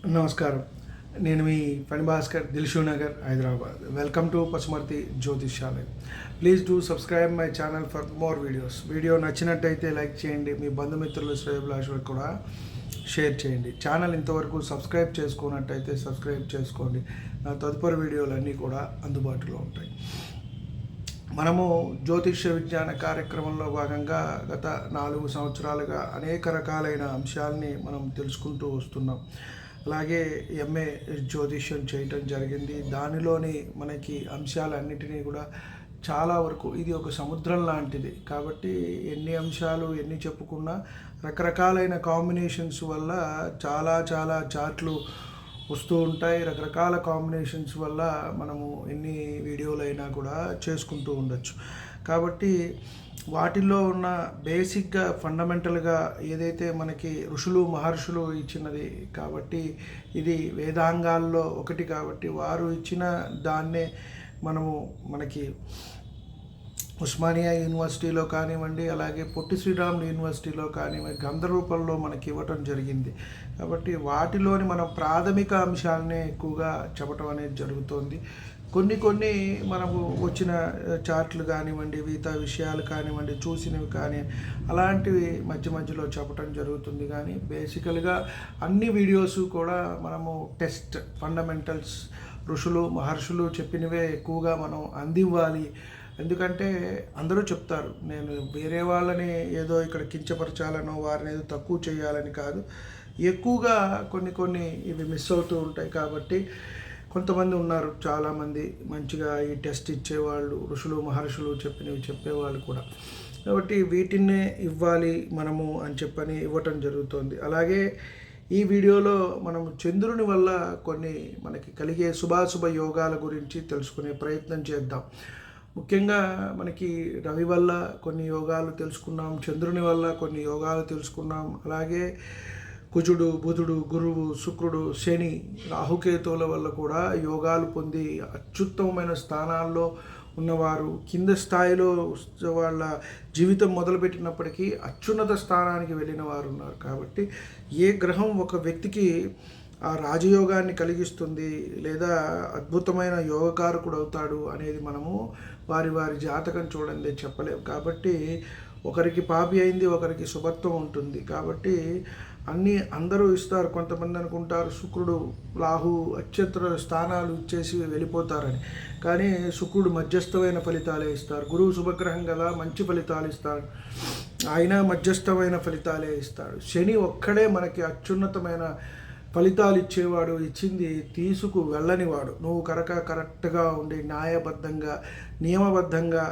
నమస్కారం. నేను మీ ఫణి భాస్కర్, దిల్షుక్ నగర్, హైదరాబాద్. వెల్కమ్ టు పసుమర్తి జ్యోతిష్యాలయం. Please do subscribe my channel for more videos. Video నచ్చినట్టయితే లైక్ చేయండి, మీ బంధుమిత్రులు శ్రేయోభిలాషులకు కూడా షేర్ చేయండి. ఛానల్ ఇంతవరకు సబ్స్క్రైబ్ చేసుకున్నట్టయితే సబ్స్క్రైబ్ చేసుకోండి. నా తదుపరి వీడియోలన్నీ కూడా అందుబాటులో ఉంటాయి. మనము జ్యోతిష్య విజ్ఞాన కార్యక్రమంలో భాగంగా గత 4 సంవత్సరాలుగా అనేక రకాలైన అంశాలని మనం తెలుసుకుంటూ వస్తున్నాం. అలాగే ఎంఏ జ్యోతిష్యం చేయటం జరిగింది. దానిలోని మనకి అంశాలన్నిటినీ కూడా చాలా వరకు ఇది ఒక సముద్రం లాంటిది కాబట్టి ఎన్ని అంశాలు ఎన్ని చెప్పుకున్నా రకరకాలైన కాంబినేషన్స్ వల్ల చాలా చాలా చార్ట్లు వస్తూ ఉంటాయి. రకరకాల కాంబినేషన్స్ వల్ల మనము ఎన్ని వీడియోలైనా కూడా చేసుకుంటూ ఉండొచ్చు. కాబట్టి వాటిల్లో ఉన్న బేసిక్గా ఫండమెంటల్గా ఏదైతే మనకి ఋషులు మహర్షులు ఇచ్చినది కాబట్టి ఇది వేదాంగాల్లో ఒకటి కాబట్టి వారు ఇచ్చిన దాన్నే మనకి ఉస్మానియా యూనివర్సిటీలో కానివ్వండి, అలాగే పొట్టి శ్రీరాములు యూనివర్సిటీలో కానివ్వండి గ్రంథ రూపంలో మనకి ఇవ్వటం జరిగింది. కాబట్టి వాటిలోని మనం ప్రాథమిక అంశాలనే ఎక్కువగా చెప్పటం అనేది జరుగుతోంది. కొన్ని మనకు వచ్చిన చార్ట్లు కానివ్వండి, మిగతా విషయాలు కానివ్వండి, చూసినవి కానీ అలాంటివి మధ్యలో చెప్పటం జరుగుతుంది. కానీ బేసికల్గా అన్ని వీడియోస్ కూడా మనము టెస్ట్ ఫండమెంటల్స్ ఋషులు మహర్షులు చెప్పినవే ఎక్కువగా మనం అందివ్వాలి. ఎందుకంటే అందరూ చెప్తారు, నేను వేరే వాళ్ళని ఏదో ఇక్కడ కించపరచాలనో వారిని ఏదో తక్కువ చేయాలని కాదు. ఎక్కువగా కొన్ని ఇవి మిస్ అవుతూ ఉంటాయి. కాబట్టి కొంతమంది ఉన్నారు, చాలామంది మంచిగా ఈ టెస్ట్ ఇచ్చేవాళ్ళు, ఋషులు మహర్షులు చెప్పినవి చెప్పేవాళ్ళు కూడా. కాబట్టి వీటినే ఇవ్వాలి మనము అని చెప్పని ఇవ్వటం జరుగుతుంది. అలాగే ఈ వీడియోలో మనం చంద్రుని వల్ల కొన్ని మనకి కలిగే శుభాశుభ యోగాల గురించి తెలుసుకునే ప్రయత్నం చేద్దాం. ముఖ్యంగా మనకి రవి వల్ల కొన్ని యోగాలు తెలుసుకున్నాం, చంద్రుని వల్ల కొన్ని యోగాలు తెలుసుకున్నాం. అలాగే కుజుడు, బుధుడు, గురువు, శుక్రుడు, శని, రాహుకేతువుల వల్ల కూడా యోగాలు పొంది అత్యుత్తమమైన స్థానాల్లో ఉన్నవారు, కింద స్థాయిలో వాళ్ళ జీవితం మొదలుపెట్టినప్పటికీ అత్యున్నత స్థానానికి వెళ్ళిన వారు ఉన్నారు. కాబట్టి ఏ గ్రహం ఒక వ్యక్తికి ఆ రాజయోగాన్ని కలిగిస్తుంది లేదా అద్భుతమైన యోగకారకుడు అవుతాడు అనేది మనము వారి జాతకం చూడండి చెప్పలేము. కాబట్టి ఒకరికి పాపి అయింది, ఒకరికి శుభత్వం ఉంటుంది. కాబట్టి అందరూ ఇస్తారు. కొంతమంది అనుకుంటారు శుక్రుడు రాహు అత్యంత స్థానాలు ఇచ్చేసి వెళ్ళిపోతారని, కానీ శుక్రుడు మధ్యస్థమైన ఫలితాలే ఇస్తారు. గురువు శుభగ్రహం కదా, మంచి ఫలితాలు ఇస్తాడు, ఆయన మధ్యస్థమైన ఫలితాలే ఇస్తాడు. శని ఒక్కడే మనకి అత్యున్నతమైన ఫలితాలు ఇచ్చేవాడు, ఇచ్చింది తీసుకు వెళ్ళనివాడు. నువ్వు కరెక్ట్గా ఉండి న్యాయబద్ధంగా నియమబద్ధంగా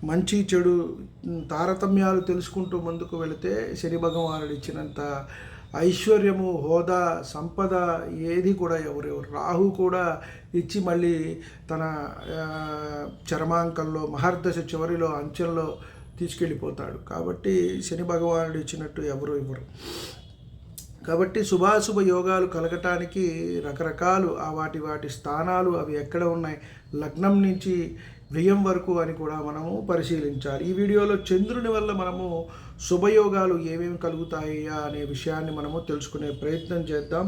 మంచి చెడు తారతమ్యాలు తెలుసుకుంటూ ముందుకు వెళితే శని భగవానుడు ఇచ్చినంత ఐశ్వర్యము, హోదా, సంపద ఏది కూడా ఎవరెవరు రాహు కూడా ఇచ్చి మళ్ళీ తన చరమాంకంలో మహర్దశ చివరిలో అంచెల్లో తీసుకెళ్ళిపోతాడు. కాబట్టి శని భగవానుడు ఇచ్చినట్టు ఎవరు ఇవ్వరు. కాబట్టి శుభాశుభ యోగాలు కలగటానికి రకరకాలు వాటి స్థానాలు అవి ఎక్కడ ఉన్నాయి, లగ్నం నుంచి వ్యయం వరకు అని కూడా మనము పరిశీలించాలి. ఈ వీడియోలో చంద్రుని వల్ల మనము శుభయోగాలు ఏమేమి కలుగుతాయా అనే విషయాన్ని మనము తెలుసుకునే ప్రయత్నం చేద్దాం.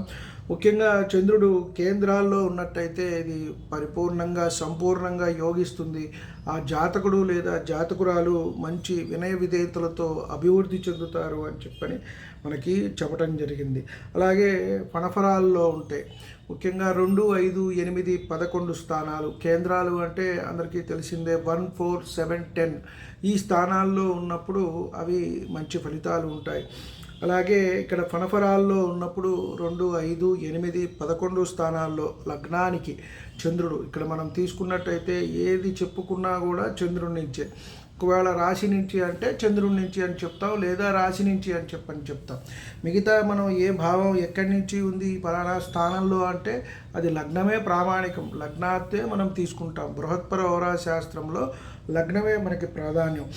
ముఖ్యంగా చంద్రుడు కేంద్రాల్లో ఉన్నట్టయితే ఇది పరిపూర్ణంగా సంపూర్ణంగా యోగిస్తుంది. ఆ జాతకుడు లేదా జాతకురాలు మంచి వినయ విధేయతలతో అభివృద్ధి చెందుతారు అని చెప్పని మనకి చెప్పటం జరిగింది. అలాగే ఫణఫరాల్లో ఉంటాయి. ముఖ్యంగా 2, 5, 8, 11 స్థానాలు కేంద్రాలు అంటే అందరికీ తెలిసిందే. 1, 4, 7, 10 ఈ స్థానాల్లో ఉన్నప్పుడు అవి మంచి ఫలితాలు ఉంటాయి. అలాగే ఇక్కడ ఫణఫరాల్లో ఉన్నప్పుడు 2, 5, 8, 11 స్థానాల్లో లగ్నానికి చంద్రుడు ఇక్కడ మనం తీసుకున్నట్టయితే ఏది చెప్పుకున్నా కూడా చంద్రుడి నుంచే. ఒకవేళ రాశి నుంచి అంటే చంద్రుడి నుంచి అని చెప్తాం, లేదా రాశి నుంచి అని చెప్తాం. మిగతా మనం ఏ భావం ఎక్కడి నుంచి ఉంది పలానా స్థానంలో అంటే అది లగ్నమే ప్రామాణికం, లగ్నాత్తే మనం తీసుకుంటాం. బృహత్పర హోరా శాస్త్రంలో లగ్నమే మనకి ప్రాధాన్యం.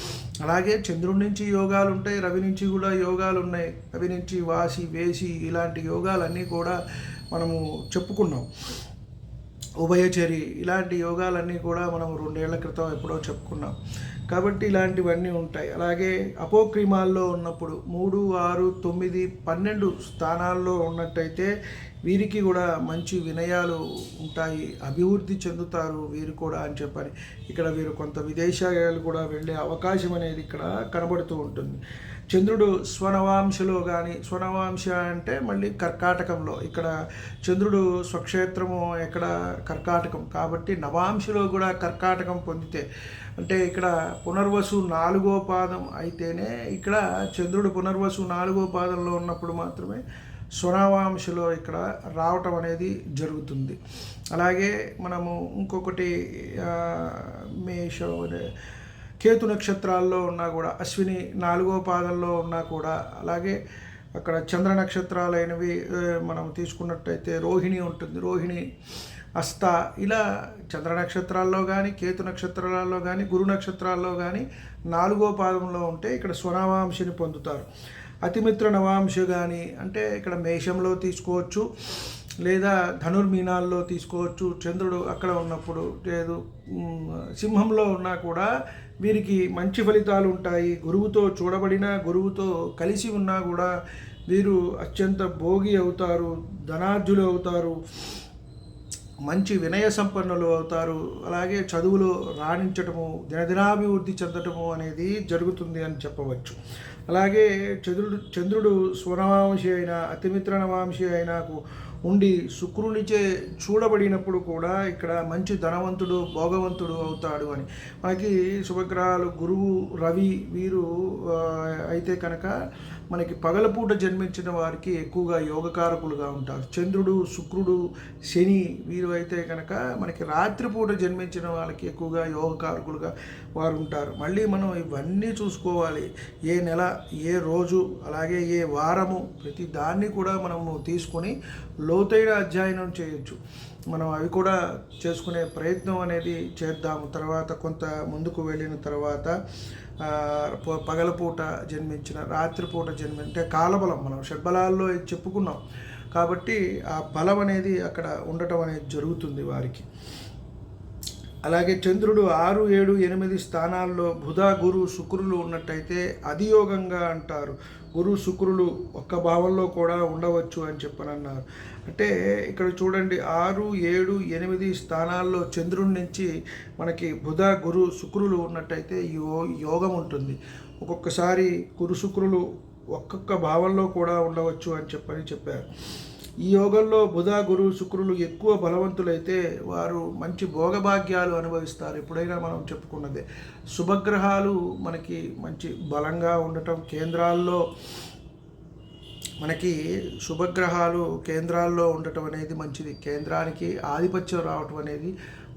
అలాగే చంద్రుడి నుంచి యోగాలు ఉంటాయి, రవి నుంచి కూడా యోగాలు ఉన్నాయి. రవి నుంచి వాసి, వేసి ఇలాంటి యోగాలన్నీ కూడా మనము చెప్పుకున్నాం. ఉభయచరి ఇలాంటి యోగాలన్నీ కూడా మనం 2 ఏళ్ల క్రితం ఎప్పుడో చెప్పుకున్నాం. కాబట్టి ఇలాంటివన్నీ ఉంటాయి. అలాగే అపోక్రిమాల్లో ఉన్నప్పుడు 3, 6, 9, 12 స్థానాల్లో ఉన్నట్టయితే వీరికి కూడా మంచి వినయాలు ఉంటాయి, అభివృద్ధి చెందుతారు వీరు కూడా అని చెప్పని ఇక్కడ వీరు కొంత విదేశాలు కూడా వెళ్ళే అవకాశం అనేది ఇక్కడ కనబడుతూ ఉంటుంది. చంద్రుడు స్వనవాంశలో కానీ, స్వనవాంశ అంటే మళ్ళీ కర్కాటకంలో, ఇక్కడ చంద్రుడు స్వక్షేత్రము ఎక్కడ కర్కాటకం కాబట్టి నవాంశలో కూడా కర్కాటకం పొందితే, అంటే ఇక్కడ పునర్వసు 4వ పాదం అయితేనే, ఇక్కడ చంద్రుడు పునర్వసు 4వ పాదంలో ఉన్నప్పుడు మాత్రమే స్వనవాంశలో ఇక్కడ రావటం అనేది జరుగుతుంది. అలాగే మనము ఇంకొకటి మేష కేతు నక్షత్రాల్లో ఉన్నా కూడా, అశ్విని 4వ పాదంలో ఉన్నా కూడా, అలాగే అక్కడ చంద్ర నక్షత్రాలైనవి మనం తీసుకున్నట్టయితే రోహిణి ఉంటుంది, రోహిణి హస్త, ఇలా చంద్ర నక్షత్రాల్లో కానీ, కేతు నక్షత్రాల్లో కానీ, గురు నక్షత్రాల్లో కానీ 4వ పాదంలో ఉంటే ఇక్కడ స్వనవాంశని పొందుతారు. అతిమిత్ర నవాంశ కానీ అంటే ఇక్కడ మేషంలో తీసుకోవచ్చు, లేదా ధనుర్మీనాల్లో తీసుకోవచ్చు. చంద్రుడు అక్కడ ఉన్నప్పుడు, లేదు సింహంలో ఉన్నా కూడా వీరికి మంచి ఫలితాలు ఉంటాయి. గురువుతో చూడబడిన, గురువుతో కలిసి ఉన్నా కూడా వీరు అత్యంత భోగి అవుతారు, ధనార్జులు అవుతారు, మంచి వినయ సంపన్నులు అవుతారు. అలాగే చదువులో రాణించటము, దినదినాభివృద్ధి చెందటము అనేది జరుగుతుంది అని చెప్పవచ్చు. అలాగే చంద్రుడు స్వనవాంశి అయినా, అతిమిత్ర నవాంశి అయినా ఉండి శుక్రునిచే చూడబడినప్పుడు కూడా ఇక్కడ మంచి ధనవంతుడు, భోగవంతుడు అవుతాడు అని మనకి శుభగ్రహాలు గురువు, రవి వీరు అయితే కనుక మనకి పగలపూట జన్మించిన వారికి ఎక్కువగా యోగకారకులుగా ఉంటారు. చంద్రుడు, శుక్రుడు, శని వీరు అయితే కనుక మనకి రాత్రిపూట జన్మించిన వాళ్ళకి ఎక్కువగా యోగకారకులుగా వారు ఉంటారు. మళ్ళీ మనం ఇవన్నీ చూసుకోవాలి. ఏ నెల, ఏ రోజు, అలాగే ఏ వారము, ప్రతి దాన్ని కూడా మనము తీసుకొని లోతైన అధ్యయనం చేయొచ్చు. మనం అవి కూడా చేసుకునే ప్రయత్నం అనేది చేద్దాము. తర్వాత కొంత ముందుకు వెళ్ళిన తర్వాత పగలపూట జన్మించిన, రాత్రిపూట అంటే కాలబలం మనం షడ్బలాల్లో చెప్పుకున్నాం కాబట్టి ఆ బలం అనేది అక్కడ ఉండటం అనేది జరుగుతుంది వారికి. అలాగే చంద్రుడు 6, 7, 8 స్థానాల్లో బుధ, గురు, శుక్రులు ఉన్నట్టయితే అధియోగంగా అంటారు. గురు, శుక్రులు ఒక్క భావంలో కూడా ఉండవచ్చు అని చెప్పనన్నారు. అంటే ఇక్కడ చూడండి 6, 7, 8 స్థానాల్లో చంద్రుడి నుంచి మనకి బుధ, గురు, శుక్రులు ఉన్నట్టయితే యోగం ఉంటుంది. ఒక్కొక్కసారి గురు, శుక్రులు ఒక్కొక్క భావంలో కూడా ఉండవచ్చు అని చెప్పారు. ఈ యోగంలో బుధ, గురు, శుక్రులు ఎక్కువ బలవంతులైతే వారు మంచి భోగభాగ్యాలు అనుభవిస్తారు. ఎప్పుడైనా మనం చెప్పుకున్నదే శుభగ్రహాలు మనకి మంచి బలంగా ఉండటం, కేంద్రాల్లో మనకి శుభగ్రహాలు కేంద్రాల్లో ఉండటం అనేది మంచిది. కేంద్రానికి ఆధిపత్యం రావటం అనేది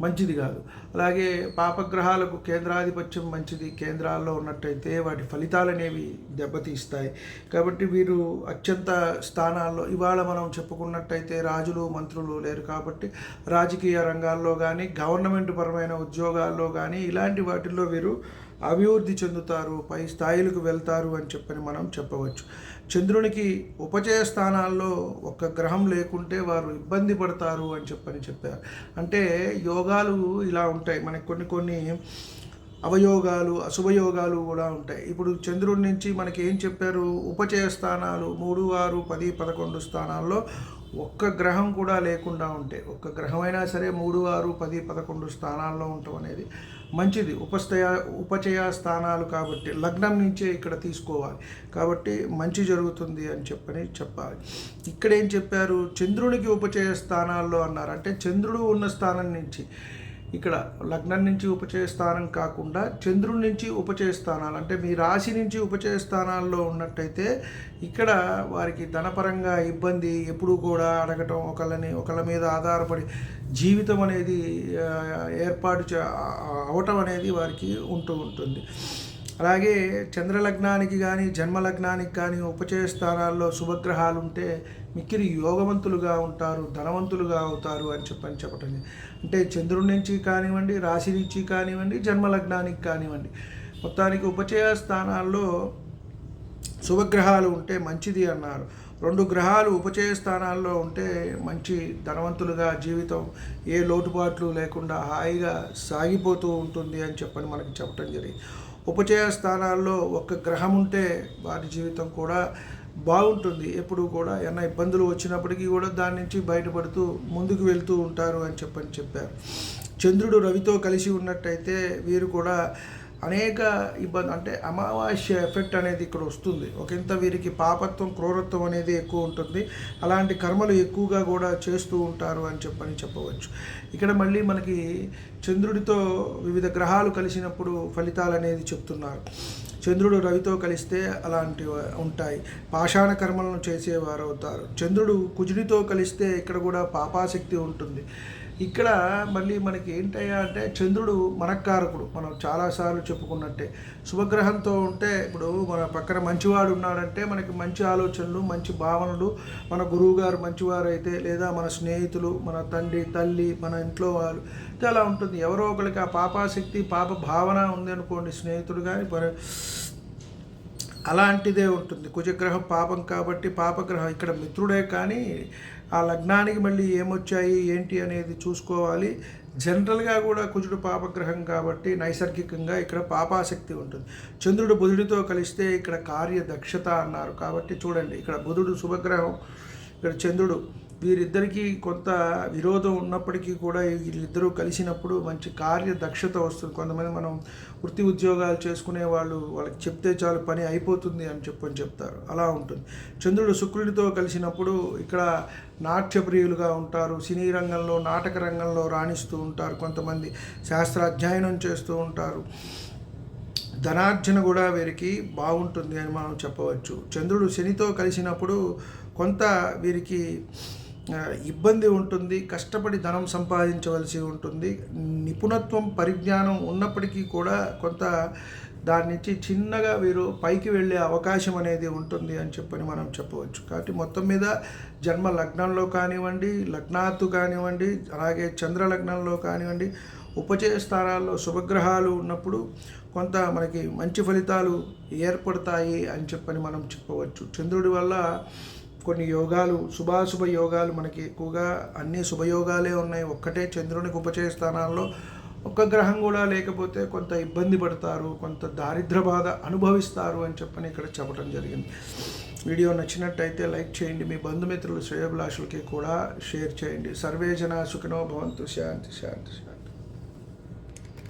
మంచిది కాదు. అలాగే పాపగ్రహాలకు కేంద్రాధిపత్యం మంచిది, కేంద్రాల్లో ఉన్నట్టయితే వాటి ఫలితాలు అనేవి దెబ్బతీస్తాయి. కాబట్టి వీరు అత్యంత స్థానాల్లో, ఇవాళ మనం చెప్పుకున్నట్టయితే రాజులు, మంత్రులు లేరు కాబట్టి రాజకీయ రంగాల్లో కానీ, గవర్నమెంట్ పరమైన ఉద్యోగాల్లో కానీ ఇలాంటి వాటిల్లో వీరు అభివృద్ధి చెందుతారు, పై స్థాయిలకు వెళ్తారు అని మనం చెప్పవచ్చు. చంద్రునికి ఉపచయ స్థానాల్లో ఒక్క గ్రహం లేకుంటే వారు ఇబ్బంది పడతారు అని చెప్పారు. అంటే యోగాలు ఇలా ఉంటాయి, మనకి కొన్ని అవయోగాలు, అశుభయోగాలు కూడా ఉంటాయి. ఇప్పుడు చంద్రుడి నుంచి మనకి ఏం చెప్పారు, ఉపచయ స్థానాలు 3, 6, 10, 11 స్థానాల్లో ఒక్క గ్రహం కూడా లేకుండా ఉంటే, ఒక్క గ్రహమైనా సరే 3, 6, 10, 11 స్థానాల్లో ఉండటం అనేది మంచిది. ఉపచయ స్థానాలు కాబట్టి లగ్నం నుంచే ఇక్కడ తీసుకోవాలి కాబట్టి మంచి జరుగుతుంది అని చెప్పాలి. ఇక్కడ ఏం చెప్పారు, చంద్రునికి ఉపచయ స్థానాల్లో అన్నారు. అంటే చంద్రుడు ఉన్న స్థానం నుంచి, ఇక్కడ లగ్నం నుంచి ఉపచయ స్థానం కాకుండా చంద్రుడి నుంచి ఉపచయ స్థానాలు, అంటే మీ రాశి నుంచి ఉపచయ స్థానాల్లో ఉన్నట్టయితే ఇక్కడ వారికి ధనపరంగా ఇబ్బంది, ఎప్పుడూ కూడా అడగటం, ఒకళ్ళ మీద ఆధారపడి జీవితం అనేది అవటం అనేది వారికి ఉంటుంది. అలాగే చంద్రలగ్నానికి కానీ, జన్మలగ్నానికి కానీ ఉపచయ స్థానాల్లో శుభగ్రహాలు ఉంటే మిక్కిరి యోగవంతులుగా ఉంటారు, ధనవంతులుగా అవుతారు అని చెప్పటం. అంటే చంద్రుడి నుంచి కానివ్వండి, రాశి నుంచి కానివ్వండి, జన్మలగ్నానికి కానివ్వండి, మొత్తానికి ఉపచయ స్థానాల్లో శుభగ్రహాలు ఉంటే మంచిది అన్నారు. 2 గ్రహాలు ఉపచయ స్థానాల్లో ఉంటే మంచి ధనవంతులుగా జీవితం ఏ లోటుపాట్లు లేకుండా హాయిగా సాగిపోతూ ఉంటుంది అని చెప్పని మనకి చెప్పడం జరిగింది. ఉపచయ స్థానాల్లో ఒక గ్రహం ఉంటే వారి జీవితం కూడా బాగుంటుంది. ఎప్పుడు కూడా ఏమైనా ఇబ్బందులు వచ్చినప్పటికీ కూడా దాని నుంచి బయటపడుతూ ముందుకు వెళ్తూ ఉంటారు అని చెప్పారు. చంద్రుడు రవితో కలిసి ఉన్నట్టయితే వీరు కూడా అనేక ఇబ్బంది అంటే అమావాస్య ఎఫెక్ట్ అనేది ఇక్కడ వస్తుంది. ఒకంత వీరికి పాపత్వం క్రూరత్వం అనేది ఎక్కువ ఉంటుంది. అలాంటి కర్మలు ఎక్కువగా కూడా చేస్తూ ఉంటారు అని చెప్పవచ్చు. ఇక్కడ మళ్ళీ మనకి చంద్రుడితో వివిధ గ్రహాలు కలిసినప్పుడు ఫలితాలు అనేది చెప్తున్నారు. చంద్రుడు రవితో కలిస్తే అలాంటివి ఉంటాయి. పాషాణ కర్మలను చేసేవారు అవుతారు. చంద్రుడు కుజుడితో కలిస్తే ఇక్కడ కూడా పాపాశక్తి ఉంటుంది. ఇక్కడ మళ్ళీ మనకి ఏంటయ్యా అంటే చంద్రుడు మనకారకుడు. మనం చాలాసార్లు చెప్పుకున్నట్టే శుభగ్రహంతో ఉంటే ఇప్పుడు మన పక్కన మంచివాడు ఉన్నాడంటే మనకి మంచి ఆలోచనలు, మంచి భావనలు, మన గురువు గారు మంచివారు అయితే లేదా మన స్నేహితులు, మన తండ్రి తల్లి, మన ఇంట్లో వాళ్ళు అలా ఉంటుంది. ఎవరో ఒకరికి ఆ పాపాశక్తి పాప భావన ఉంది అనుకోండి, స్నేహితుడు కానీ అలాంటిదే ఉంటుంది. కుజగ్రహం పాపం కాబట్టి పాపగ్రహం ఇక్కడ మిత్రుడే, కానీ ఆ లగ్నానికి మళ్ళీ ఏమొచ్చాయి ఏంటి అనేది చూసుకోవాలి. జనరల్గా కూడా కుజుడు పాపగ్రహం కాబట్టి నైసర్గికంగా ఇక్కడ పాపాశక్తి ఉంటుంది. చంద్రుడు బుధుడితో కలిస్తే ఇక్కడ కార్యదక్షత అన్నారు. కాబట్టి చూడండి, ఇక్కడ బుధుడు శుభగ్రహం, ఇక్కడ చంద్రుడు, వీరిద్దరికీ కొంత విరోధం ఉన్నప్పటికీ కూడా వీళ్ళిద్దరూ కలిసినప్పుడు మంచి కార్యదక్షత వస్తుంది. కొంతమంది మనం వృత్తి ఉద్యోగాలు చేసుకునే వాళ్ళకి చెప్తే చాలు పని అయిపోతుంది అని చెప్తారు, అలా ఉంటుంది. చంద్రుడు శుక్రుడితో కలిసినప్పుడు ఇక్కడ నాట్యప్రియులుగా ఉంటారు. సినీ రంగంలో, నాటక రంగంలో రాణిస్తూ ఉంటారు. కొంతమంది శాస్త్ర అధ్యయనం చేస్తూ ఉంటారు. ధనార్జన కూడా వీరికి బాగుంటుంది అని మనం చెప్పవచ్చు. చంద్రుడు శనితో కలిసినప్పుడు కొంత వీరికి ఇబ్బంది ఉంటుంది. కష్టపడి ధనం సంపాదించవలసి ఉంటుంది. నిపుణత్వం పరిజ్ఞానం ఉన్నప్పటికీ కూడా కొంత దాని నుంచి చిన్నగా వీరు పైకి వెళ్ళే అవకాశం అనేది ఉంటుంది అని మనం చెప్పవచ్చు. కాబట్టి మొత్తం మీద జన్మ లగ్నంలో కానివ్వండి, లగ్నాత్తు కానివ్వండి, అలాగే చంద్ర లగ్నంలో కానివ్వండి, ఉపచయ స్థానాల్లో శుభగ్రహాలు ఉన్నప్పుడు కొంత మనకి మంచి ఫలితాలు ఏర్పడతాయి అని మనం చెప్పవచ్చు. చంద్రుడి వల్ల కొన్ని యోగాలు, శుభాశుభ యోగాలు మనకి ఎక్కువగా అన్ని శుభయోగాలే ఉన్నాయి. ఒక్కటే చంద్రునికి ఉపచయ స్థానాల్లో ఒక్క గ్రహం కూడా లేకపోతే కొంత ఇబ్బంది పడతారు, కొంత దారిద్ర బాధ అనుభవిస్తారు అని ఇక్కడ చెప్పడం జరిగింది. వీడియో నచ్చినట్టయితే లైక్ చేయండి. మీ బంధుమిత్రులు శ్రేయోభిలాషులకి కూడా షేర్ చేయండి. సర్వే జనా సుఖినో భవంతు. శాంతి శాంతి శాంతి.